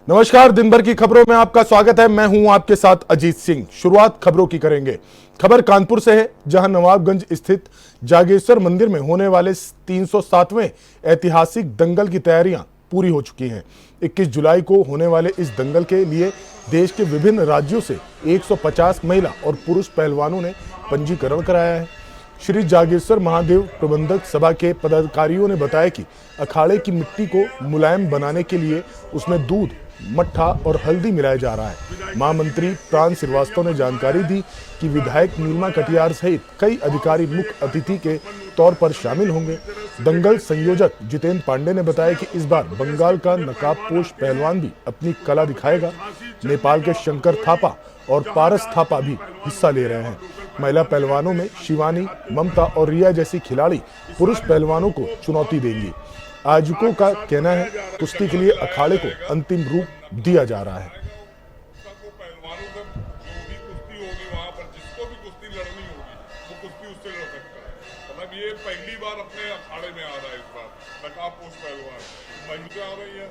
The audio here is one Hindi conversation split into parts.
नमस्कार, दिन भर की खबरों में आपका स्वागत है। मैं हूं आपके साथ अजीत सिंह। शुरुआत खबरों की करेंगे। खबर कानपुर से है, जहां नवाबगंज स्थित जागेश्वर मंदिर में होने वाले 307वें ऐतिहासिक दंगल की तैयारियां पूरी हो चुकी हैं। 21 जुलाई को होने वाले इस दंगल के लिए देश के विभिन्न राज्यों से 150 महिला और पुरुष पहलवानों ने पंजीकरण कराया है। श्री जागेश्वर महादेव प्रबंधक सभा के पदाधिकारियों ने बताया कि अखाड़े की मिट्टी को मुलायम बनाने के लिए उसमें दूध, मट्ठा और हल्दी मिलाया जा रहा है। महामंत्री प्राण श्रीवास्तव ने जानकारी दी कि विधायक नीलमा कटियार सहित कई अधिकारी मुख्य अतिथि के तौर पर शामिल होंगे। दंगल संयोजक जितेंद्र पांडे ने बताया कि इस बार बंगाल का नकाबपोश पहलवान भी अपनी कला दिखाएगा। नेपाल के शंकर थापा और पारस थापा भी हिस्सा ले रहे हैं। महिला पहलवानों में शिवानी, ममता और रिया जैसी खिलाड़ी पुरुष पहलवानों को चुनौती देंगी। आयोजकों का कहना है कुश्ती के लिए अखाड़े को अंतिम रूप दिया जा रहा है। ये पहली बार अपने अखाड़े में आ रहा है। इस बार नकाबपोश पहलवान महिला आ रही है,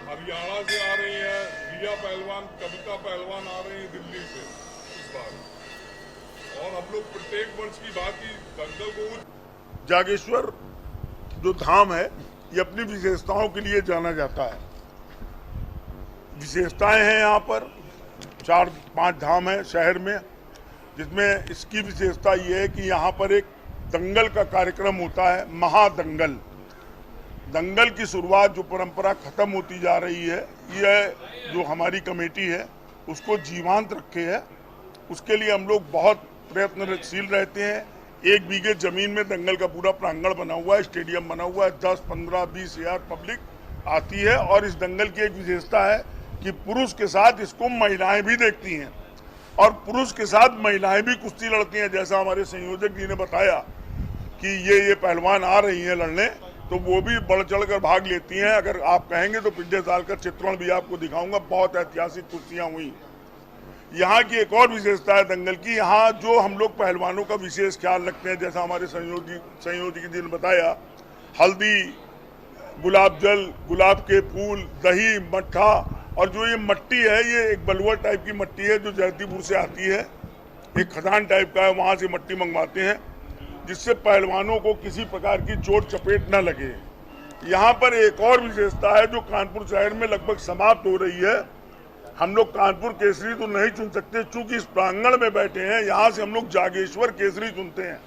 हरियाणा से आ रही है, रिया पहलवान, कविता पहलवान आ रही है दिल्ली से इस बार। और हम लोग प्रत्येक वर्ष की बात की दंगल को जागेश्वर जो धाम है ये अपनी विशेषताओं के लिए जाना जाता है। विशेषताएं हैं यहाँ पर 4-5 धाम है शहर में, जिसमें इसकी विशेषता ये है कि यहाँ पर एक दंगल का कार्यक्रम होता है, महादंगल। दंगल की शुरुआत जो परंपरा खत्म होती जा रही है, यह जो हमारी कमेटी है उसको जीवंत रखे है। उसके लिए हम लोग बहुत प्रयत्नशील रहते हैं। 1 बीघे जमीन में दंगल का पूरा प्रांगण बना हुआ है, स्टेडियम बना हुआ है, 10, 15, 20 हजार पब्लिक आती है। और इस दंगल की एक विशेषता है कि पुरुष के साथ इसको महिलाएं भी देखती हैं और पुरुष के साथ महिलाएं भी कुश्ती लड़ती हैं। जैसा हमारे संयोजक जी ने बताया कि ये पहलवान आ रही हैं लड़ने, तो वो भी बढ़ चढ़ कर भाग लेती हैं। अगर आप कहेंगे तो पिछले साल का चित्रण भी आपको दिखाऊंगा, बहुत ऐतिहासिक कुश्तियां हुई। यहाँ की एक और विशेषता है दंगल की, यहाँ जो हम लोग पहलवानों का विशेष ख्याल रखते हैं, जैसा हमारे संयोजक जी ने बताया, हल्दी, गुलाब जल, गुलाब के फूल, दही, मट्ठा, और जो ये मट्टी है ये एक बलुआ टाइप की मट्टी है जो जयतीपुर से आती है, एक खदान टाइप का है, वहाँ से मट्टी मंगवाते हैं जिससे पहलवानों को किसी प्रकार की चोट चपेट न लगे। यहाँ पर एक और विशेषता है जो कानपुर शहर में लगभग समाप्त हो रही है। हम लोग कानपुर केसरी तो नहीं चुन सकते, चूंकि इस प्रांगण में बैठे हैं, यहाँ से हम लोग जागेश्वर केसरी चुनते हैं।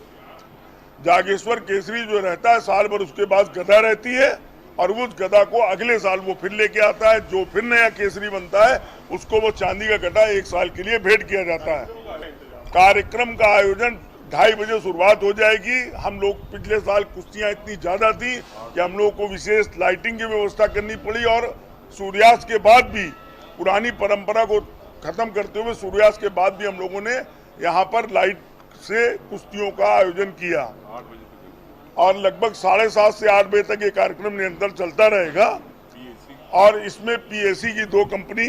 जागेश्वर केसरी जो रहता है साल भर, उसके बाद गदा रहती है और उस गदा को अगले साल वो फिर लेके आता है। जो फिर नया केसरी बनता है उसको वो चांदी का गदा 1 साल के लिए भेंट किया जाता है। कार्यक्रम का आयोजन 2:30 बजे शुरुआत हो जाएगी। हम लोग पिछले साल कुश्तियां इतनी ज्यादा थी कि हम लोग को विशेष लाइटिंग की व्यवस्था करनी पड़ी और सूर्यास्त के बाद भी, पुरानी परंपरा को खत्म करते हुए सूर्यास्त के बाद भी हम लोगों ने यहाँ पर लाइट से कुश्तियों का आयोजन किया और लगभग 7:30 से 8 बजे तक ये कार्यक्रम निरंतर चलता रहेगा। और इसमें पीएसी की 2 कंपनी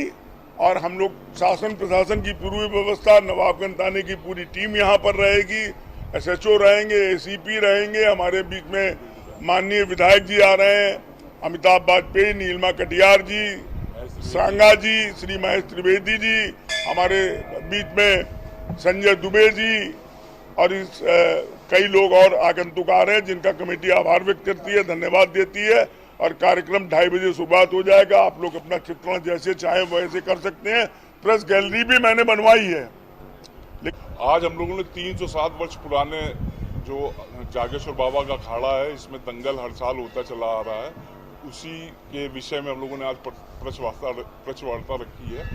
और हम लोग शासन प्रशासन की पूरी व्यवस्था, नवाबगंज थाने की पूरी टीम यहाँ पर रहेगी, एसएचओ रहेंगे, एसीपी रहेंगे। हमारे बीच में माननीय विधायक जी आ रहे हैं, अमिताभ वाजपेयी, नीलमा कटियार जी, सांगा जी, श्री महेश त्रिवेदी जी, हमारे बीच में संजय दुबे जी और इस कई लोग और आगंतुक आ रहे हैं जिनका कमेटी आभार व्यक्त करती है, धन्यवाद देती है। और कार्यक्रम 2:30 बजे शुरुआत हो जाएगा। आप लोग अपना चित्रण जैसे चाहें वैसे कर सकते हैं। प्रेस गैलरी भी मैंने बनवाई है। आज हम लोगों ने 307 वर्ष पुराने जो जागेश्वर बाबा का अखाड़ा है, इसमें दंगल हर साल होता चला आ रहा है, उसी के विषय में हम लोगों ने आज प्रेस वार्ता रखी है।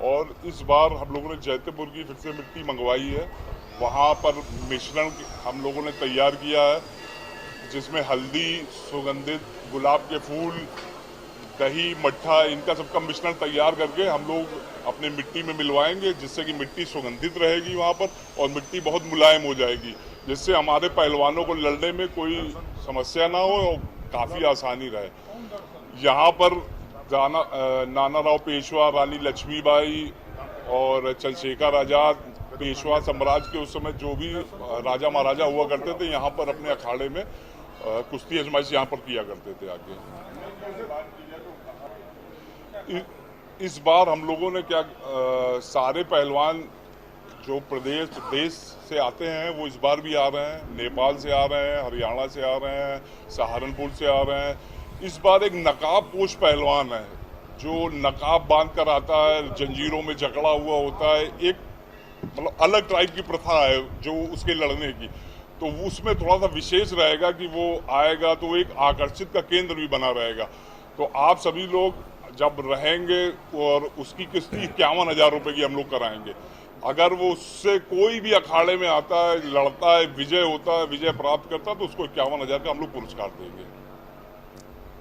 और इस बार हम लोगों ने जयतीपुर की फिर से मिट्टी मंगवाई है। वहाँ पर मिश्रण हम लोगों ने तैयार किया है, जिसमें हल्दी, सुगंधित गुलाब के फूल, दही, मट्ठा, इनका सबका मिश्रण तैयार करके हम लोग अपने मिट्टी में मिलवाएंगे, जिससे कि मिट्टी सुगंधित रहेगी वहाँ पर और मिट्टी बहुत मुलायम हो जाएगी, जिससे हमारे पहलवानों को लड़ने में कोई समस्या ना हो और काफ़ी आसानी रहे। यहाँ पर नाना राव पेशवा, रानी लक्ष्मीबाई और चंद्रशेखर आजाद, पेशवा साम्राज्य के उस समय जो भी राजा महाराजा हुआ करते थे, यहाँ पर अपने अखाड़े में कुश्ती आजमाइश यहाँ पर किया करते थे आगे। इस बार हम लोगों ने क्या सारे पहलवान जो प्रदेश देश से आते हैं वो इस बार भी आ रहे हैं। नेपाल से आ रहे हैं, हरियाणा से आ रहे हैं, सहारनपुर से आ रहे हैं। इस बार एक नकाब पोश पहलवान है जो नकाब बांध कर आता है, जंजीरों में जकड़ा हुआ होता है। एक मतलब अलग टाइप की प्रथा है जो उसके लड़ने की, तो उसमें थोड़ा सा विशेष रहेगा कि वो आएगा तो एक आकर्षित का केंद्र भी बना रहेगा। तो आप सभी लोग जब रहेंगे और उसकी किस्ती 51,000 रुपये की हम लोग कराएंगे। अगर वो उससे कोई भी अखाड़े में आता है, लड़ता है, विजय होता है, विजय प्राप्त करता है, तो उसको 51,000 का हम लोग पुरस्कार देंगे।